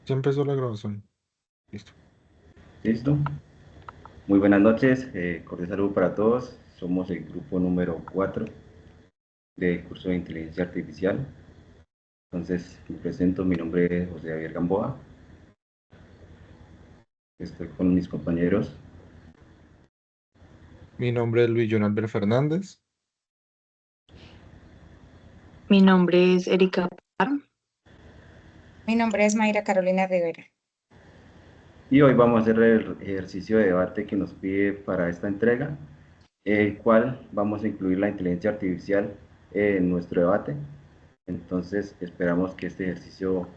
Ya empezó la grabación. Listo. Listo. Muy buenas noches, cordial saludo para todos. Somos el grupo número 4 del curso de inteligencia artificial. Entonces, me presento, mi nombre es José Javier Gamboa. Estoy con mis compañeros. Mi nombre es Luis Jonalber Fernández. Mi nombre es Erika. Mi nombre es Mayra Carolina Rivera. Y hoy vamos a hacer el ejercicio de debate que nos pide para esta entrega, el cual vamos a incluir la inteligencia artificial en nuestro debate. Entonces, esperamos que este ejercicio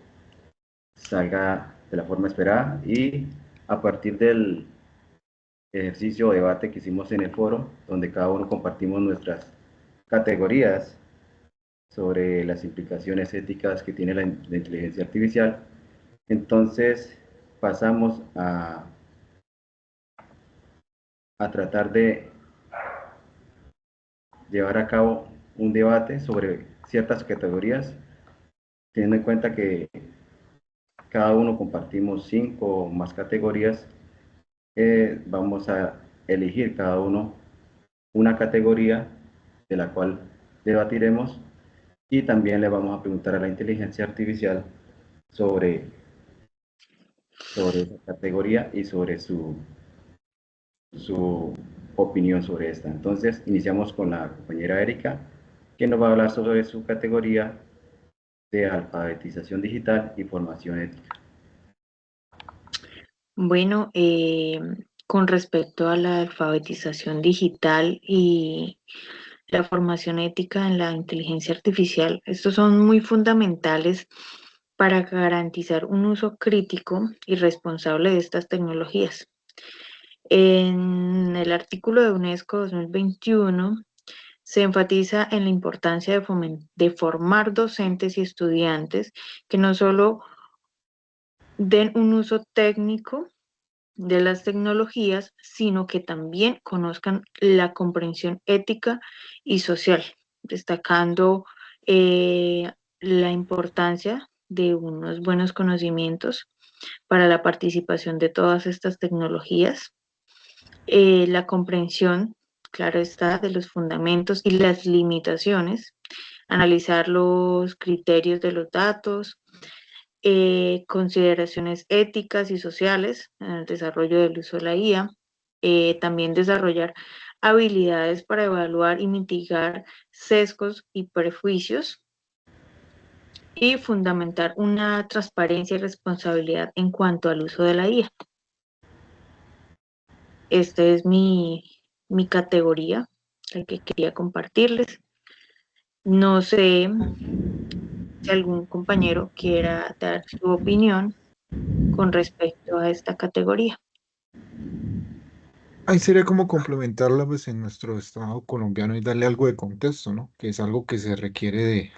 salga de la forma esperada y a partir del ejercicio o debate que hicimos en el foro, donde cada uno compartimos nuestras categorías sobre las implicaciones éticas que tiene la inteligencia artificial. Entonces pasamos a tratar de llevar a cabo un debate sobre ciertas categorías, teniendo en cuenta que cada uno compartimos 5 o más categorías. Vamos a elegir cada uno una categoría de la cual debatiremos y también le vamos a preguntar a la inteligencia artificial sobre, sobre esa categoría y sobre su opinión sobre esta. Entonces, iniciamos con la compañera Erika, que nos va a hablar sobre su categoría de alfabetización digital y formación ética. Bueno, con respecto a la alfabetización digital y la formación ética en la inteligencia artificial, estos son muy fundamentales para garantizar un uso crítico y responsable de estas tecnologías. En el artículo de UNESCO 2021 se enfatiza en la importancia de formar docentes y estudiantes que no solo den un uso técnico de las tecnologías, sino que también conozcan la comprensión ética y social, destacando la importancia de unos buenos conocimientos para la participación de todas estas tecnologías, la comprensión, claro está, de los fundamentos y las limitaciones, analizar los criterios de los datos, consideraciones éticas y sociales en el desarrollo del uso de la IA, también desarrollar habilidades para evaluar y mitigar sesgos y prejuicios y fundamentar una transparencia y responsabilidad en cuanto al uso de la IA. Esta es mi categoría, la que quería compartirles. No sé si algún compañero quiera dar su opinión con respecto a esta categoría. Ahí sería como complementarla pues en nuestro estado colombiano y darle algo de contexto, ¿no? Que es algo que se requiere de,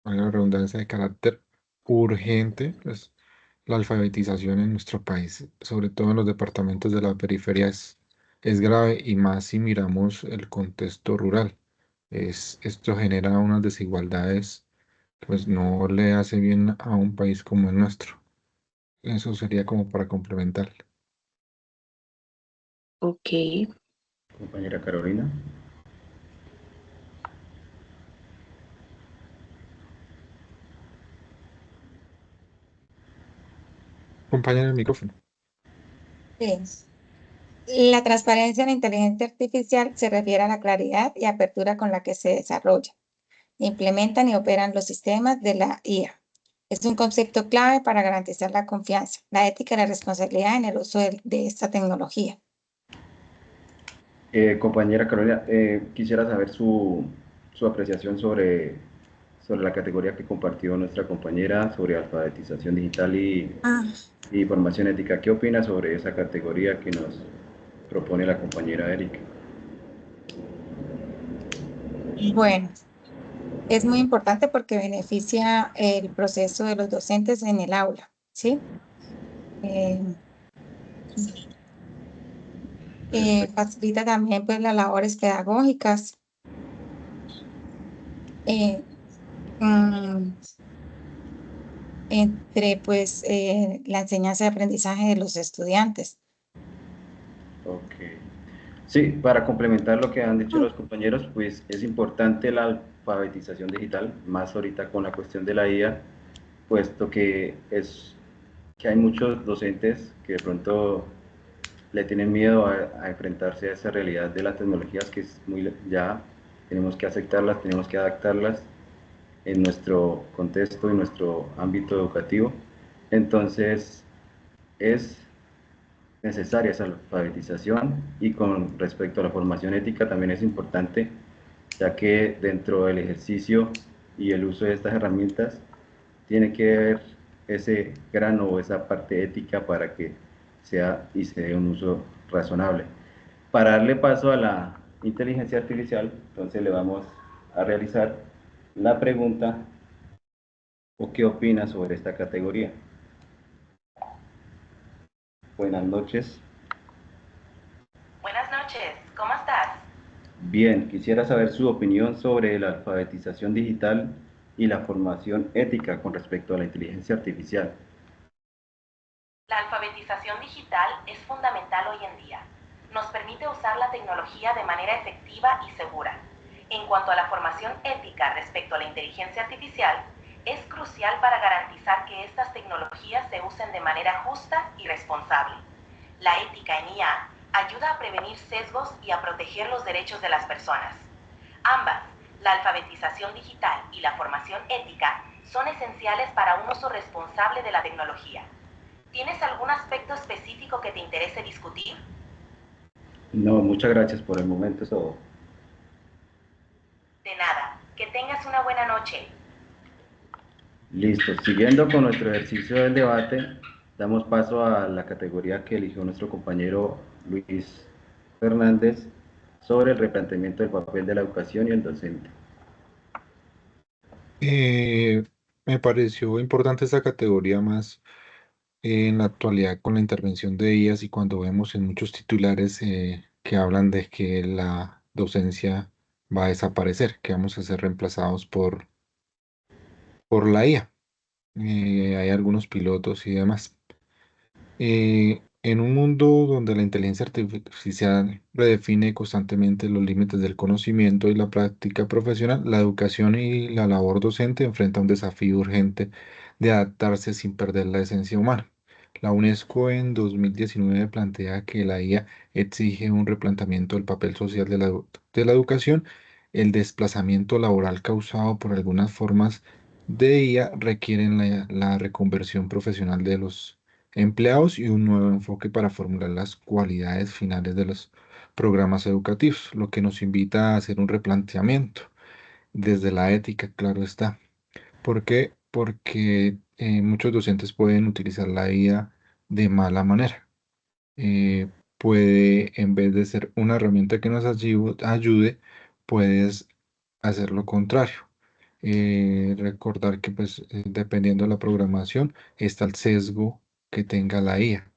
valga la redundancia, de carácter urgente, pues la alfabetización en nuestro país, sobre todo en los departamentos de la periferia, es grave y más si miramos el contexto rural. Esto genera unas desigualdades, pues no le hace bien a un país como el nuestro. Eso sería como para complementar. Ok, Compañera Carolina. Compañera el micrófono. Bien. La transparencia en la inteligencia artificial se refiere a la claridad y apertura con la que se desarrolla, implementan y operan los sistemas de la IA. Es un concepto clave para garantizar la confianza, la ética y la responsabilidad en el uso de esta tecnología. Compañera Carolina, quisiera saber su apreciación sobre la categoría que compartió nuestra compañera sobre alfabetización digital y formación ética. ¿Qué opina sobre esa categoría que nos propone la compañera Erika? Bueno, es muy importante porque beneficia el proceso de los docentes en el aula, ¿sí? Eh, Perfecto. facilita también pues las labores pedagógicas. Eh, mm, entre pues la enseñanza y aprendizaje de los estudiantes. Ok. Sí, para complementar lo que han dicho los compañeros, pues es importante la alfabetización digital, más ahorita con la cuestión de la IA, puesto que hay muchos docentes que de pronto le tienen miedo a enfrentarse a esa realidad de las tecnologías que es muy, ya tenemos que aceptarlas, tenemos que adaptarlas en nuestro contexto, en nuestro ámbito educativo. Entonces, es necesaria esa alfabetización y con respecto a la formación ética también es importante, ya que dentro del ejercicio y el uso de estas herramientas tiene que haber ese grano o esa parte ética para que sea y se dé un uso razonable. Para darle paso a la inteligencia artificial, entonces le vamos a realizar la pregunta o qué opina sobre esta categoría. Buenas noches. Buenas noches, ¿cómo estás? Bien, quisiera saber su opinión sobre la alfabetización digital y la formación ética con respecto a la inteligencia artificial. La alfabetización digital es fundamental hoy en día. Nos permite usar la tecnología de manera efectiva y segura. En cuanto a la formación ética respecto a la inteligencia artificial, es crucial para garantizar que estas tecnologías se usen de manera justa y responsable. La ética en IA ayuda a prevenir sesgos y a proteger los derechos de las personas. Ambas, la alfabetización digital y la formación ética, son esenciales para un uso responsable de la tecnología. ¿Tienes algún aspecto específico que te interese discutir? No, muchas gracias por el momento, eso. De nada. Que tengas una buena noche. Listo, siguiendo con nuestro ejercicio del debate, damos paso a la categoría que eligió nuestro compañero Luis Fernández sobre el replanteamiento del papel de la educación y el docente. Eh, Me pareció importante esta categoría más en la actualidad con la intervención de IAS y cuando vemos en muchos titulares que hablan de que la docencia va a desaparecer, que vamos a ser reemplazados por la IA. Hay algunos pilotos y demás. En un mundo donde la inteligencia artificial redefine constantemente los límites del conocimiento y la práctica profesional, la educación y la labor docente enfrentan un desafío urgente de adaptarse sin perder la esencia humana. La UNESCO en 2019 plantea que la IA exige un replanteamiento del papel social de de la educación. El desplazamiento laboral causado por algunas formas de IA requieren la reconversión profesional de los empleados y un nuevo enfoque para formular las cualidades finales de los programas educativos, lo que nos invita a hacer un replanteamiento desde la ética, claro está. ¿Por qué? Porque muchos docentes pueden utilizar la IA de mala manera. Puede, en vez de ser una herramienta que nos ayude, puedes hacer lo contrario. Recordar que, pues, dependiendo de la programación, está el sesgo que tenga la IA.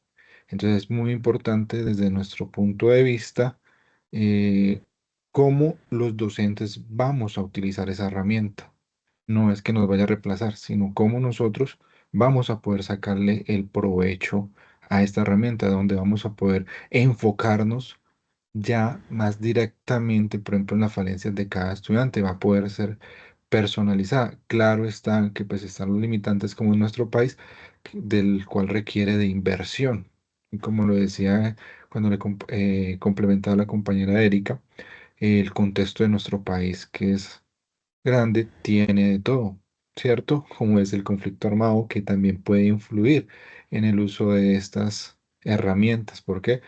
Entonces, es muy importante desde nuestro punto de vista eh, cómo los docentes vamos a utilizar esa herramienta. No es que nos vaya a reemplazar, sino cómo nosotros vamos a poder sacarle el provecho a esta herramienta, donde vamos a poder enfocarnos ya más directamente, por ejemplo, en las falencias de cada estudiante, va a poder ser personalizada. Claro está que pues están los limitantes como en nuestro país, del cual requiere de inversión. Y como lo decía cuando complementaba la compañera Erika, el contexto de nuestro país, que es grande, tiene de todo, ¿cierto? Como es el conflicto armado, que también puede influir en el uso de estas herramientas. ¿Por qué?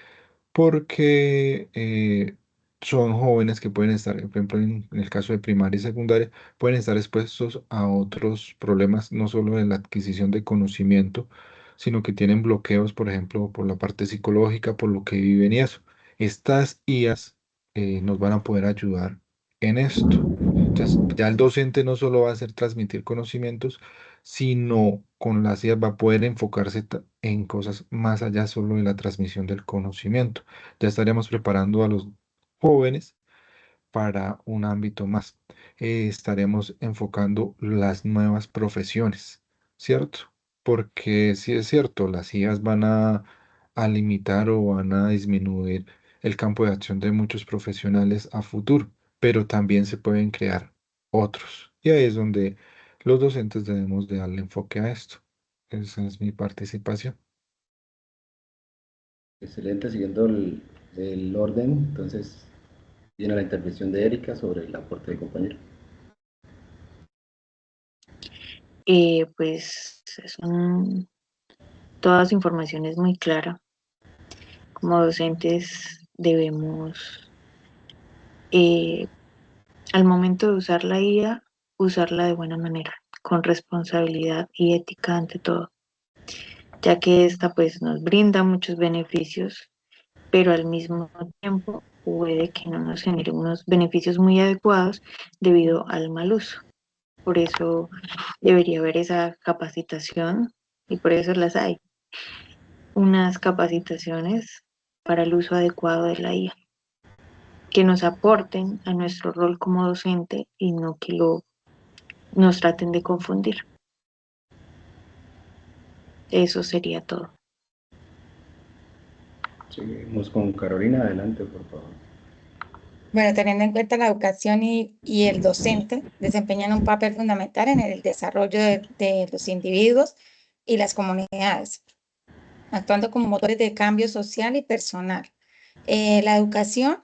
Porque son jóvenes que pueden estar, por ejemplo, en el caso de primaria y secundaria, pueden estar expuestos a otros problemas, no solo en la adquisición de conocimiento, sino que tienen bloqueos, por ejemplo, por la parte psicológica, por lo que viven y eso. Estas IAs nos van a poder ayudar en esto. Entonces, ya el docente no solo va a hacer transmitir conocimientos, sino con las IAs va a poder enfocarse en cosas más allá solo de la transmisión del conocimiento. Ya estaríamos preparando a los jóvenes para un ámbito más. Estaremos enfocando las nuevas profesiones, ¿cierto? porque sí es cierto, las IAs van a limitar o van a disminuir el campo de acción de muchos profesionales a futuro, pero también se pueden crear otros. Y ahí es donde los docentes debemos de darle enfoque a esto. Esa es mi participación. Excelente, siguiendo el orden, entonces viene la intervención de Erika sobre el aporte de compañero. Pues toda su información es muy clara. Como docentes debemos, eh, al momento de usar la IA, usarla de buena manera, con responsabilidad y ética ante todo, ya que esta pues nos brinda muchos beneficios, pero al mismo tiempo puede que no nos genere unos beneficios muy adecuados debido al mal uso. Por eso debería haber esa capacitación y por eso las hay. Unas capacitaciones para el uso adecuado de la IA, que nos aporten a nuestro rol como docente y no que nos traten de confundir. Eso sería todo. Seguimos con Carolina, adelante, por favor. Bueno, teniendo en cuenta la educación y el docente desempeñan un papel fundamental en el desarrollo de los individuos y las comunidades, actuando como motores de cambio social y personal. La educación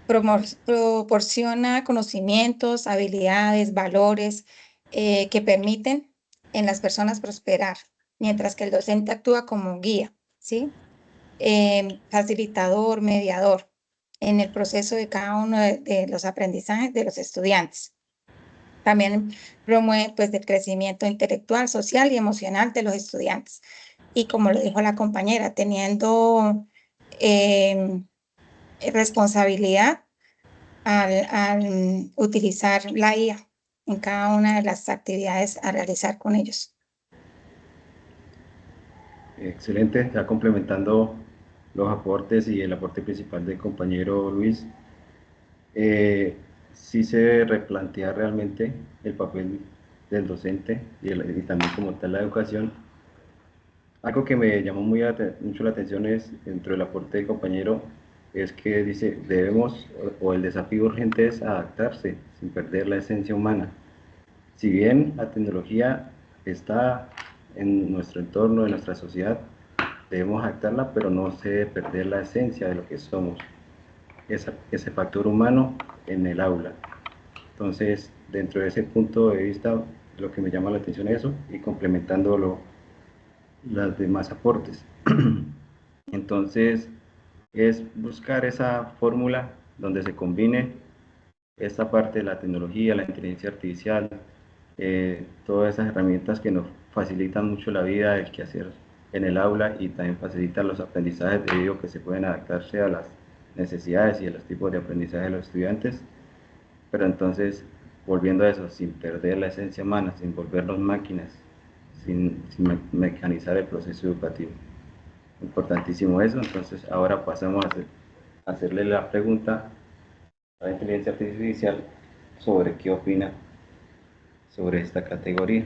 proporciona conocimientos, habilidades, valores que permiten en las personas prosperar, mientras que el docente actúa como guía, ¿sí? Facilitador, mediador en el proceso de cada uno de los aprendizajes de los estudiantes. También promueve pues el crecimiento intelectual, social y emocional de los estudiantes. Y como lo dijo la compañera, teniendo responsabilidad al utilizar la IA en cada una de las actividades a realizar con ellos. Excelente, ya complementando los aportes y el aporte principal del compañero Luis, sí se replantea realmente el papel del docente y también como tal la educación. Algo que me llamó mucho la atención es, dentro del aporte del compañero, es que dice, debemos, o el desafío urgente es adaptarse sin perder la esencia humana. Si bien la tecnología está en nuestro entorno, en nuestra sociedad, debemos adaptarla, pero no se debe perder la esencia de lo que somos, ese factor humano en el aula. Entonces, dentro de ese punto de vista, lo que me llama la atención es eso, y complementando los demás aportes. Entonces, es buscar esa fórmula donde se combine esta parte de la tecnología, la inteligencia artificial, todas esas herramientas que nos facilitan mucho la vida, el quehacer en el aula y también facilitan los aprendizajes debido a que se pueden adaptarse a las necesidades y a los tipos de aprendizaje de los estudiantes. Pero entonces, volviendo a eso, sin perder la esencia humana, sin volvernos máquinas, sin mecanizar el proceso educativo. Importantísimo eso. Entonces, ahora pasamos a hacerle la pregunta a la inteligencia artificial sobre qué opina sobre esta categoría.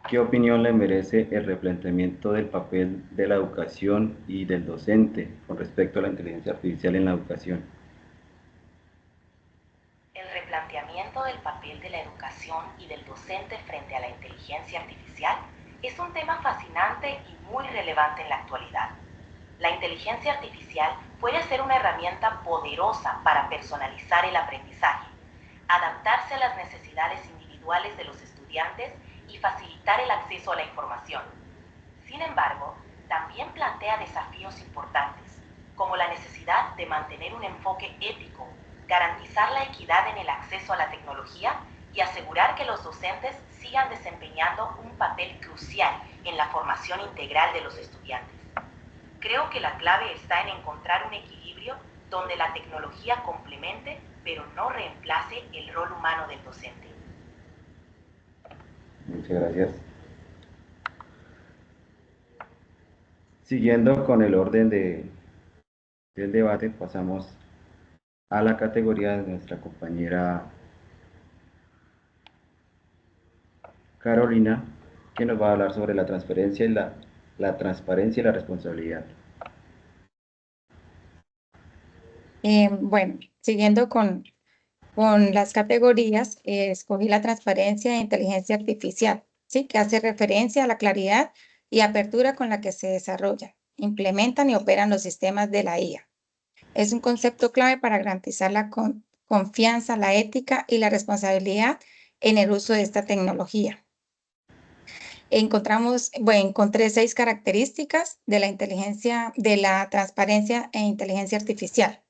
¿Qué opinión le merece el replanteamiento del papel de la educación y del docente con respecto a la inteligencia artificial en la educación? El replanteamiento del papel de la educación y del docente frente a la inteligencia artificial es un tema fascinante y muy relevante en la actualidad. La inteligencia artificial puede ser una herramienta poderosa para personalizar el aprendizaje, adaptarse a las necesidades individuales de los estudiantes y facilitar el acceso a la información. Sin embargo, también plantea desafíos importantes, como la necesidad de mantener un enfoque ético, garantizar la equidad en el acceso a la tecnología y asegurar que los docentes sigan desempeñando un papel crucial en la formación integral de los estudiantes. Creo que la clave está en encontrar un equilibrio donde la tecnología complemente, pero no reemplace el rol humano del docente. Muchas gracias. Siguiendo con el orden del debate, pasamos a la categoría de nuestra compañera Carolina, que nos va a hablar sobre la transparencia y la transparencia y la responsabilidad. Bueno, siguiendo con las categorías, escogí la transparencia e inteligencia artificial, ¿sí? Que hace referencia a la claridad y apertura con la que se desarrollan, implementan y operan los sistemas de la IA. Es un concepto clave para garantizar la confianza, la ética y la responsabilidad en el uso de esta tecnología. Encontré 6 características de la transparencia e inteligencia artificial.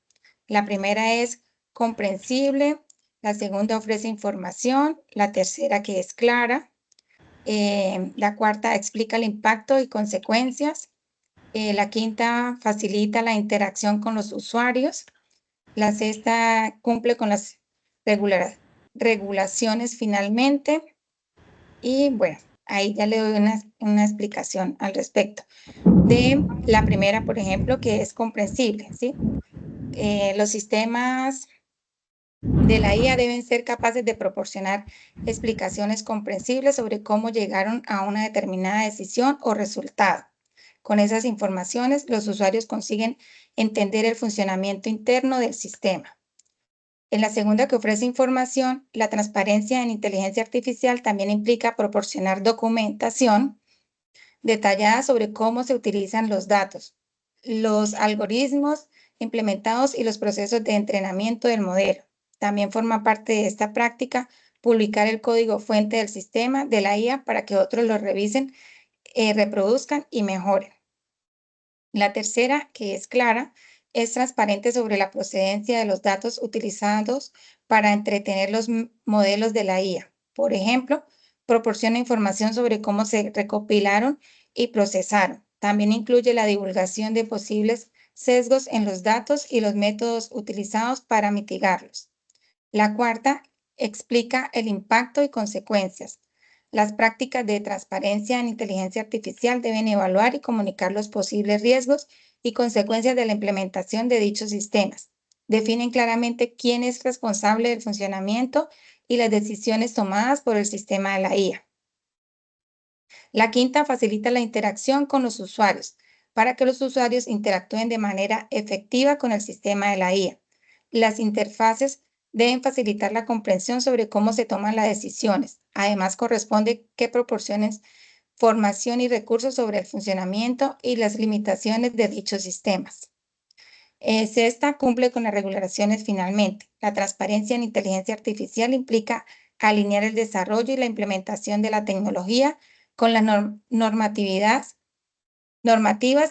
La primera es comprensible, la segunda ofrece información, la tercera que es clara, la cuarta explica el impacto y consecuencias, la quinta facilita la interacción con los usuarios, la sexta cumple con las regulaciones finalmente y bueno, ahí ya le doy una explicación al respecto. De la primera, por ejemplo, que es comprensible, ¿sí? Los sistemas de la IA deben ser capaces de proporcionar explicaciones comprensibles sobre cómo llegaron a una determinada decisión o resultado. Con esas informaciones, los usuarios consiguen entender el funcionamiento interno del sistema. En la segunda, que ofrece información, la transparencia en inteligencia artificial también implica proporcionar documentación detallada sobre cómo se utilizan los datos, los algoritmos implementados y los procesos de entrenamiento del modelo. También forma parte de esta práctica publicar el código fuente del sistema de la IA para que otros lo revisen, reproduzcan y mejoren. La tercera, que es clara, es transparente sobre la procedencia de los datos utilizados para entretener los modelos de la IA. Por ejemplo, proporciona información sobre cómo se recopilaron y procesaron. También incluye la divulgación de posibles sesgos en los datos y los métodos utilizados para mitigarlos. La cuarta explica el impacto y consecuencias. Las prácticas de transparencia en inteligencia artificial deben evaluar y comunicar los posibles riesgos y consecuencias de la implementación de dichos sistemas. Definen claramente quién es responsable del funcionamiento y las decisiones tomadas por el sistema de la IA. La quinta facilita la interacción con los usuarios para que los usuarios interactúen de manera efectiva con el sistema de la IA. Las interfaces deben facilitar la comprensión sobre cómo se toman las decisiones. Además, corresponde que proporcionen formación y recursos sobre el funcionamiento y las limitaciones de dichos sistemas. Sexta, cumple con las regulaciones finalmente. La transparencia en inteligencia artificial implica alinear el desarrollo y la implementación de la tecnología con las normativas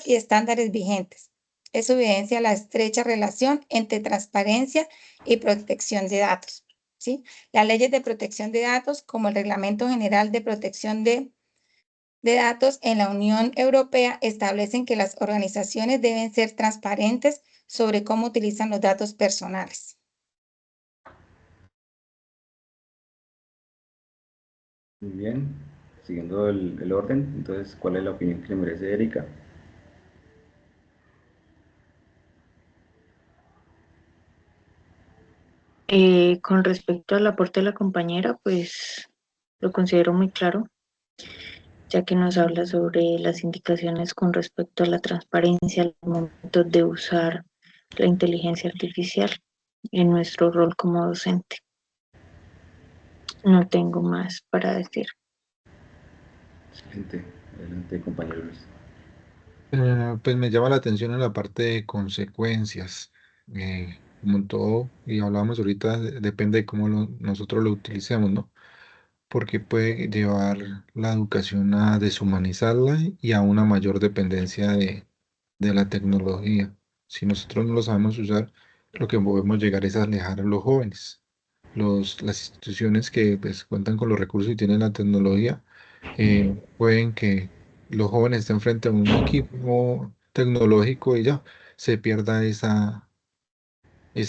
y estándares vigentes. Eso evidencia la estrecha relación entre transparencia y protección de datos, ¿sí? Las leyes de protección de datos, como el Reglamento General de Protección de Datos en la Unión Europea, establecen que las organizaciones deben ser transparentes sobre cómo utilizan los datos personales. Muy bien, siguiendo el orden, entonces, ¿cuál es la opinión que le merece Erika? Con respecto al aporte de la compañera, pues lo considero muy claro, ya que nos habla sobre las indicaciones con respecto a la transparencia al momento de usar la inteligencia artificial en nuestro rol como docente. No tengo más para decir. Excelente, adelante compañero Luis. Pues me llama la atención en la parte de consecuencias. Como en todo, y hablábamos ahorita, depende de cómo nosotros lo utilicemos, ¿no? Porque puede llevar la educación a deshumanizarla y a una mayor dependencia de la tecnología. Si nosotros no lo sabemos usar, lo que podemos llegar es a alejar a los jóvenes. Las instituciones que pues, cuentan con los recursos y tienen la tecnología, pueden que los jóvenes estén frente a un equipo tecnológico y ya se pierda esa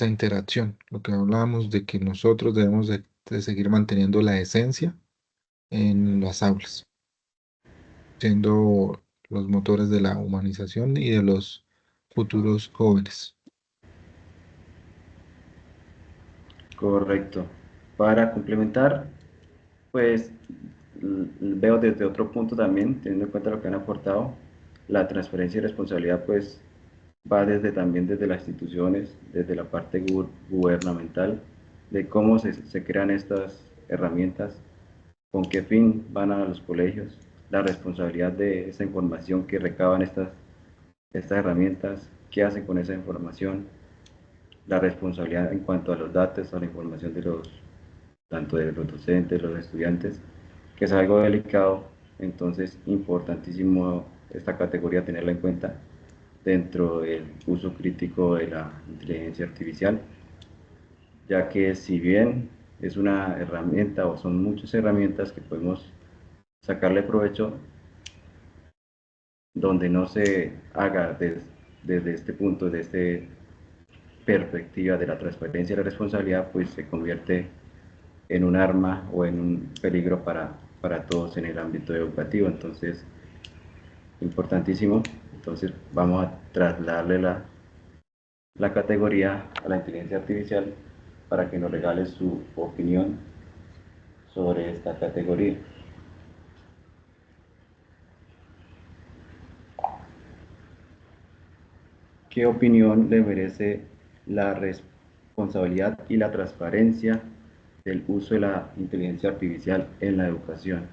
interacción. Lo que hablábamos de que nosotros debemos de seguir manteniendo la esencia en las aulas, siendo los motores de la humanización y de los futuros jóvenes. Correcto. Para complementar, pues veo desde otro punto también, teniendo en cuenta lo que han aportado, la transparencia y responsabilidad pues va también desde las instituciones, desde la parte gubernamental, de cómo se crean estas herramientas, con qué fin van a los colegios, la responsabilidad de esa información que recaban estas herramientas, qué hacen con esa información, la responsabilidad en cuanto a los datos, a la información de tanto de los docentes, los estudiantes, que es algo delicado, entonces importantísimo esta categoría tenerla en cuenta dentro del uso crítico de la inteligencia artificial, ya que si bien es una herramienta o son muchas herramientas que podemos sacarle provecho, donde no se haga desde este punto, desde esta perspectiva de la transparencia y la responsabilidad, pues se convierte en un arma o en un peligro para todos en el ámbito educativo. Entonces, importantísimo. Entonces, vamos a trasladarle la categoría a la inteligencia artificial para que nos regale su opinión sobre esta categoría. ¿Qué opinión le merece la responsabilidad y la transparencia del uso de la inteligencia artificial en la educación?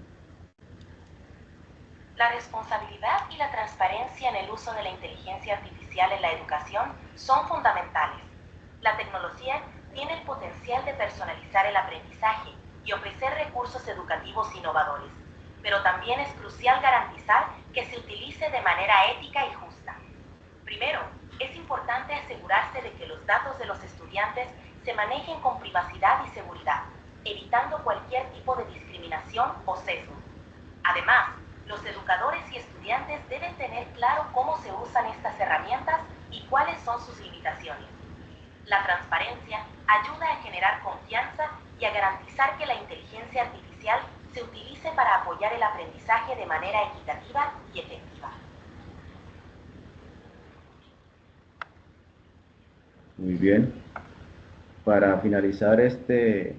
La responsabilidad y la transparencia en el uso de la inteligencia artificial en la educación son fundamentales. La tecnología tiene el potencial de personalizar el aprendizaje y ofrecer recursos educativos innovadores, pero también es crucial garantizar que se utilice de manera ética y justa. Primero, es importante asegurarse de que los datos de los estudiantes se manejen con privacidad y seguridad, evitando cualquier tipo de discriminación o sesgo. Además, los educadores y estudiantes deben tener claro cómo se usan estas herramientas y cuáles son sus limitaciones. La transparencia ayuda a generar confianza y a garantizar que la inteligencia artificial se utilice para apoyar el aprendizaje de manera equitativa y efectiva. Muy bien. Para finalizar este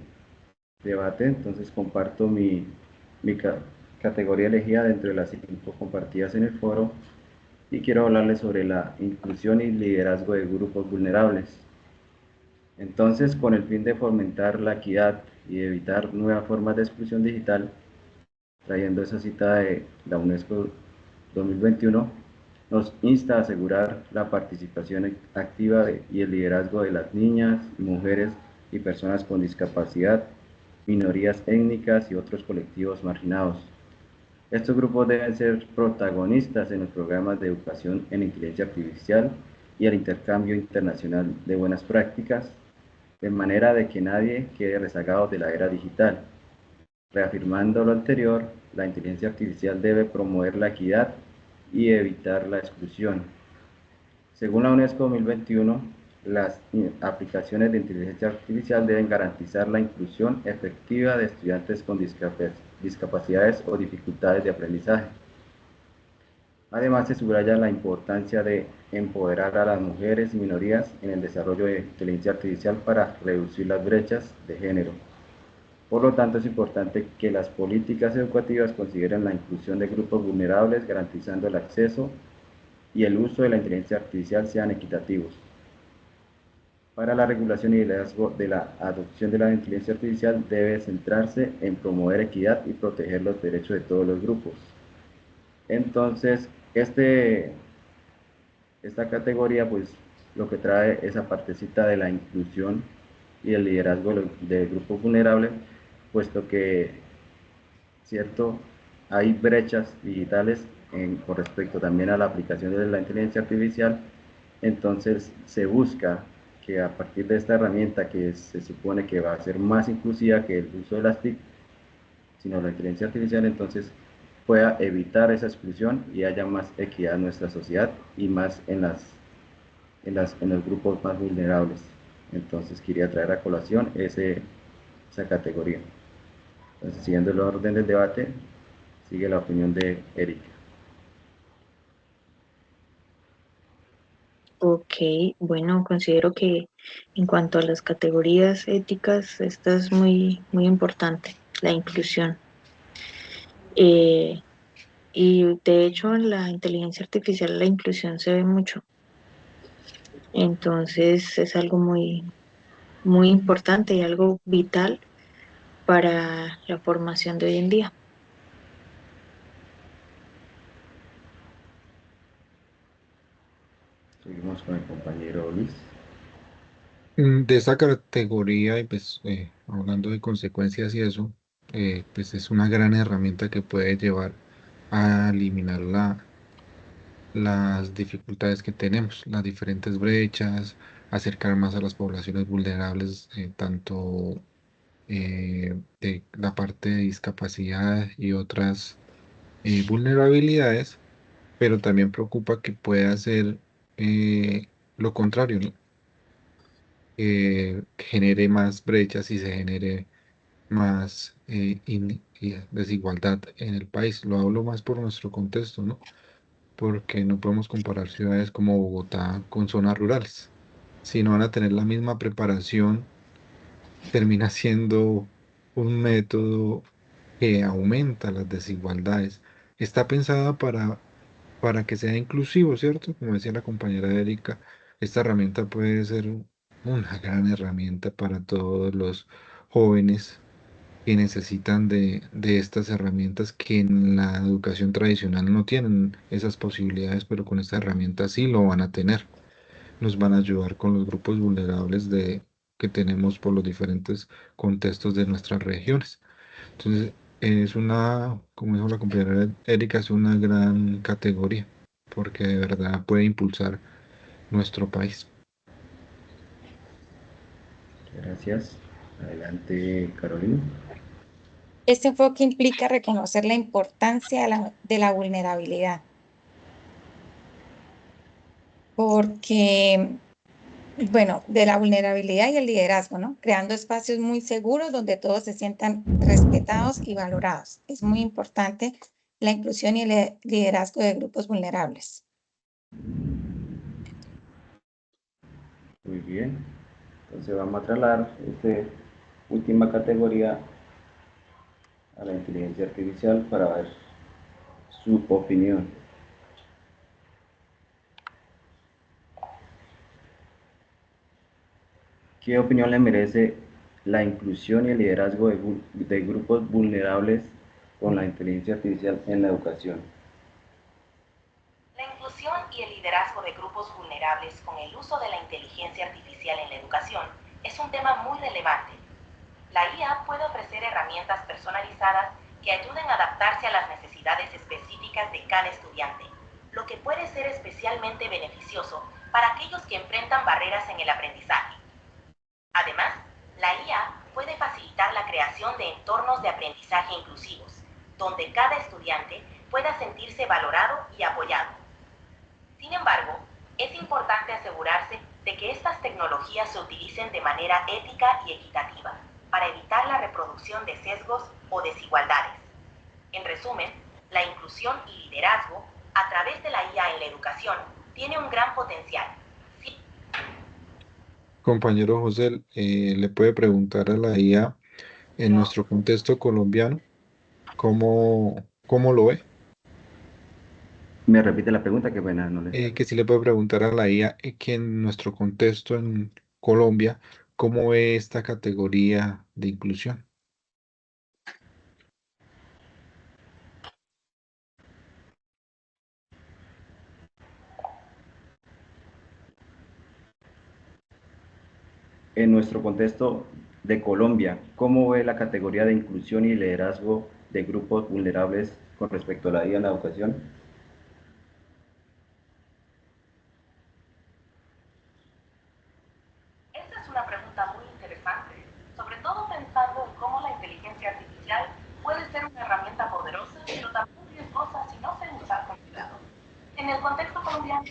debate, entonces comparto mi categoría elegida dentro de las 5 compartidas en el foro y quiero hablarles sobre la inclusión y liderazgo de grupos vulnerables. Entonces, con el fin de fomentar la equidad y evitar nuevas formas de exclusión digital, trayendo esa cita de la UNESCO 2021, nos insta a asegurar la participación activa y el liderazgo de las niñas, mujeres y personas con discapacidad, minorías étnicas y otros colectivos marginados. Estos grupos deben ser protagonistas en los programas de educación en inteligencia artificial y el intercambio internacional de buenas prácticas, de manera de que nadie quede rezagado de la era digital. Reafirmando lo anterior, la inteligencia artificial debe promover la equidad y evitar la exclusión. Según la UNESCO 2021, las aplicaciones de inteligencia artificial deben garantizar la inclusión efectiva de estudiantes con discapacidades o dificultades de aprendizaje. Además, se subraya la importancia de empoderar a las mujeres y minorías en el desarrollo de inteligencia artificial para reducir las brechas de género. Por lo tanto, es importante que las políticas educativas consideren la inclusión de grupos vulnerables, garantizando el acceso y el uso de la inteligencia artificial sean equitativos. Para la regulación y liderazgo de la adopción de la inteligencia artificial debe centrarse en promover equidad y proteger los derechos de todos los grupos. Entonces, esta categoría, pues, lo que trae esa partecita de la inclusión y el liderazgo de grupos vulnerables, puesto que, cierto, hay brechas digitales con respecto también a la aplicación de la inteligencia artificial, entonces se busca que a partir de esta herramienta que se supone que va a ser más inclusiva que el uso de las TIC, sino la inteligencia artificial, entonces pueda evitar esa exclusión y haya más equidad en nuestra sociedad y más en los grupos más vulnerables. Entonces quería traer a colación esa categoría. Entonces, siguiendo el orden del debate, sigue la opinión de Erika. Ok, bueno, considero que en cuanto a las categorías éticas, esta es muy, muy importante, la inclusión. Eh, y de hecho en la inteligencia artificial la inclusión se ve mucho. Entonces es algo muy importante y algo vital para la formación de hoy en día. Seguimos con el compañero Luis. De esa categoría, y pues hablando de consecuencias y eso, pues es una gran herramienta que puede llevar a eliminar las dificultades que tenemos, las diferentes brechas, acercar más a las poblaciones vulnerables, tanto de la parte de discapacidad y otras vulnerabilidades, pero también preocupa que pueda ser lo contrario, ¿no? Genere más brechas y se genere más desigualdad en el país. Lo hablo más por nuestro contexto, ¿no? Porque no podemos comparar ciudades como Bogotá con zonas rurales. Si no van a tener la misma preparación, termina siendo un método que aumenta las desigualdades. Está pensada para que sea inclusivo, ¿cierto? Como decía la compañera Erika, esta herramienta puede ser una gran herramienta para todos los jóvenes que necesitan de estas herramientas que en la educación tradicional no tienen esas posibilidades, pero con esta herramienta sí lo van a tener. Nos van a ayudar con los grupos vulnerables que tenemos por los diferentes contextos de nuestras regiones. Entonces, es una, como dijo la compañera Erika, es una gran categoría, porque de verdad puede impulsar nuestro país. Gracias. Adelante, Carolina. Este enfoque implica reconocer la importancia de la vulnerabilidad, porque, bueno, de la vulnerabilidad y el liderazgo, ¿no? Creando espacios muy seguros donde todos se sientan respetados y valorados. Es muy importante la inclusión y el liderazgo de grupos vulnerables. Muy bien. Entonces vamos a trasladar esta última categoría a la inteligencia artificial para ver su opinión. ¿Qué opinión le merece la inclusión y el liderazgo de grupos vulnerables con la inteligencia artificial en la educación? La inclusión y el liderazgo de grupos vulnerables con el uso de la inteligencia artificial en la educación es un tema muy relevante. La IA puede ofrecer herramientas personalizadas que ayuden a adaptarse a las necesidades específicas de cada estudiante, lo que puede ser especialmente beneficioso para aquellos que enfrentan barreras en el aprendizaje. Además, la IA puede facilitar la creación de entornos de aprendizaje inclusivos, donde cada estudiante pueda sentirse valorado y apoyado. Sin embargo, es importante asegurarse de que estas tecnologías se utilicen de manera ética y equitativa para evitar la reproducción de sesgos o desigualdades. En resumen, la inclusión y liderazgo a través de la IA en la educación tiene un gran potencial. Sí. Compañero José, le puede preguntar a la IA en nuestro contexto colombiano cómo lo ve. Me repite la pregunta, que pena, no le... Que si le puede preguntar a la IA que en nuestro contexto en Colombia, ¿cómo ve esta categoría de inclusión? En nuestro contexto de Colombia, ¿cómo ve la categoría de inclusión y liderazgo de grupos vulnerables con respecto a la IA en la educación? Esta es una pregunta muy interesante, sobre todo pensando en cómo la inteligencia artificial puede ser una herramienta poderosa, pero también riesgosa si no se usa con cuidado. En el contexto colombiano,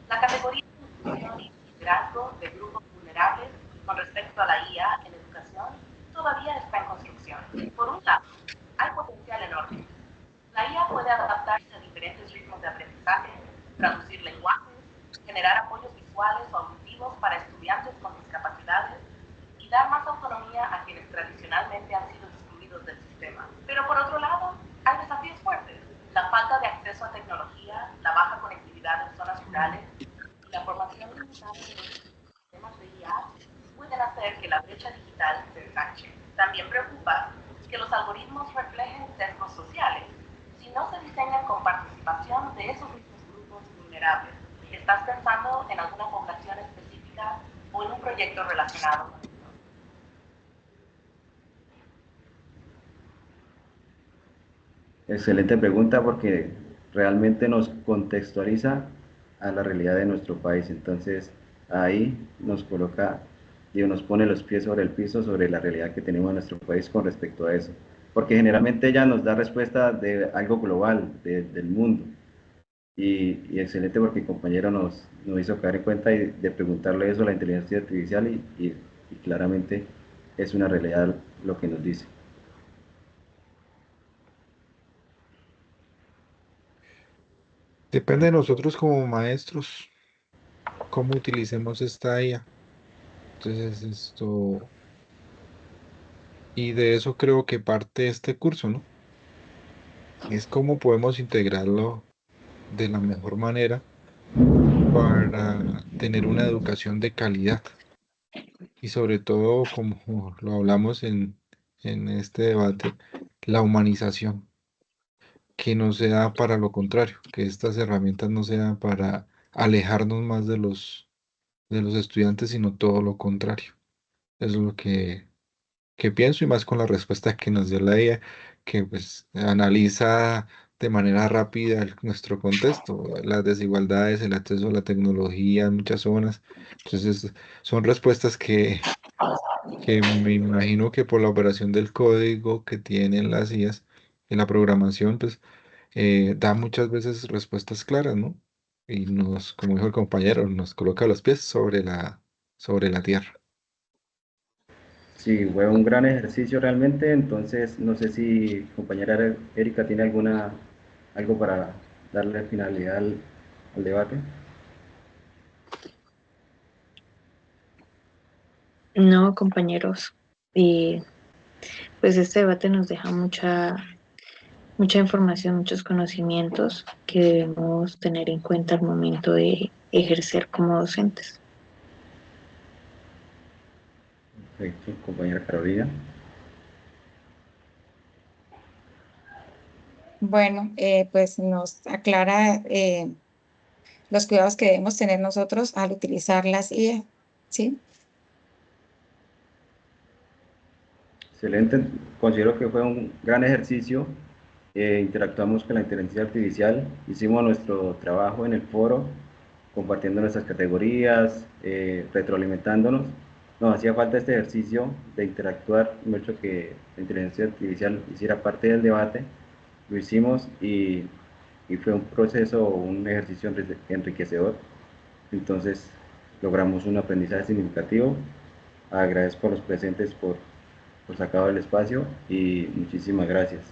la categoría de inclusión y liderazgo de grupos vulnerables con respecto a la IA en educación todavía está en construcción. Por un lado, hay potencial enorme. La IA puede adaptarse a diferentes ritmos de aprendizaje, traducir lenguajes, generar apoyos visuales o auditivos para estudiantes con discapacidades y dar más autonomía a quienes tradicionalmente han sido excluidos del sistema. Pero por otro lado, hay desafíos culturales y la formación limitada de los sistemas de IA pueden hacer que la brecha digital se ensanche. También preocupa que los algoritmos reflejen sesgos sociales si no se diseñan con participación de esos mismos grupos vulnerables. ¿Estás pensando en alguna población específica o en un proyecto relacionado? Excelente pregunta porque realmente nos contextualiza a la realidad de nuestro país. Entonces ahí nos coloca y nos pone los pies sobre el piso sobre la realidad que tenemos en nuestro país con respecto a eso. Porque generalmente ella nos da respuesta de algo global, del mundo. Y excelente porque el compañero nos hizo caer en cuenta de preguntarle eso a la inteligencia artificial y claramente es una realidad lo que nos dice. Depende de nosotros como maestros, cómo utilicemos esta IA. Entonces, y de eso creo que parte este curso, ¿no? Es cómo podemos integrarlo de la mejor manera para tener una educación de calidad y sobre todo, como lo hablamos en este debate, la humanización, que no sea para lo contrario, que estas herramientas no sean para alejarnos más de los estudiantes, sino todo lo contrario. Eso es lo que pienso y más con la respuesta que nos dio la IA, que pues analiza de manera rápida nuestro contexto, las desigualdades, el acceso a la tecnología en muchas zonas. Entonces, son respuestas que me imagino que por la operación del código que tienen las IAs en la programación, pues da muchas veces respuestas claras, ¿no? Y nos, como dijo el compañero, nos coloca los pies sobre la tierra. Sí, fue un gran ejercicio realmente, entonces no sé si compañera Erika tiene algo para darle finalidad al debate. No, compañeros. Y pues este debate nos deja mucha información, muchos conocimientos que debemos tener en cuenta al momento de ejercer como docentes. Perfecto, compañera Carolina. Bueno, pues nos aclara los cuidados que debemos tener nosotros al utilizar las IA, ¿sí? Excelente, considero que fue un gran ejercicio. Interactuamos con la inteligencia artificial, hicimos nuestro trabajo en el foro, compartiendo nuestras categorías, retroalimentándonos. Nos hacía falta este ejercicio de interactuar, mucho que la inteligencia artificial hiciera parte del debate. Lo hicimos y fue un proceso, un ejercicio enriquecedor. Entonces logramos un aprendizaje significativo. Agradezco a los presentes por sacado el espacio y muchísimas gracias.